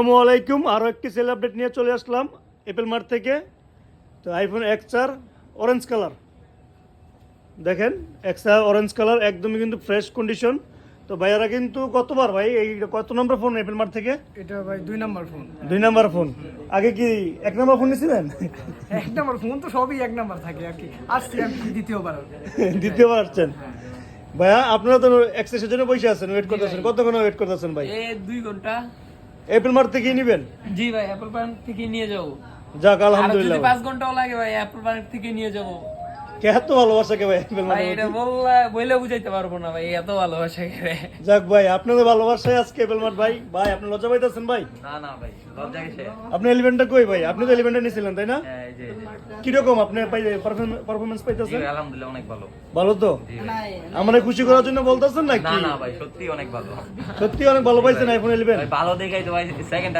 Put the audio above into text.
আসসালামু আলাইকুম। আরও একটি সেল আপডেট নিয়ে চলে আসলাম অ্যাপল মার্ট থেকে। তো আইফোন XR অরেঞ্জ কালার দেখেন, XR অরেঞ্জ কালার একদমই কিন্তু ফ্রেশ কন্ডিশন। তো ভাইয়ারা কিন্তু কতবার ভাই এই কত নম্বর ফোন অ্যাপল মার্ট থেকে? এটা ভাই 2 নাম্বার ফোন। 2 নম্বর ফোন। আগে কি 1 নম্বর ফোন নিয়েছিলেন? 1 নাম্বার ফোন তো সবই 1 নাম্বার থাকে আর কি। আজকে আমি দ্বিতীয়বার। দ্বিতীয়বার আসছেন ভাইয়া? আপনারা তো এক্সেসের জন্য বসে আছেন, ওয়েট করতেছেন। কতক্ষণ ওয়েট করতেছেন ভাই? 2 ঘন্টা। অ্যাপল মার্ট থেকে নিবেন? জি ভাই, অ্যাপল পার্ক থেকে নিয়ে যাবো। যাক আর আলহামদুলিল্লাহ। যদি 5 ঘন্টাও লাগে ভাই, অ্যাপল পার্ক থেকে নিয়ে যাবো। কে এত ভালোবাসা কে ভাই অ্যাপল ভাই মার্ট? এটা বইলে বুঝাইতে পারবো না ভাই, এত ভালোবাসা কে। যাক ভাই, আপনাদের ভালোবাসায় আজকে অ্যাপল মার্ট ভাই। ভাই আপনি লজ্জা পাইতেছেন ভাই? না না ভাই, লজ্জা কিসে? আপনি এলিভেনটা কই ভাই? আপনি তো এলিভেনটা নিয়েছিলেন তাই না? হ্যাঁ, এই যে কিরকম আপনি পারফরমেন্স জি পাইতেছেন? ভাই, আলহামদুলিল্লাহ অনেক ভালো। ভালো তো? জি ভাই। আমরা খুশি করার জন্য বলতেছেন না নাকি? না ভাই, সত্যি অনেক ভালো। সত্যি অনেক ভালো পাইছেন আইফোন 11? ভাই ভালো দেখাই তো ভাই, সেকেন্ড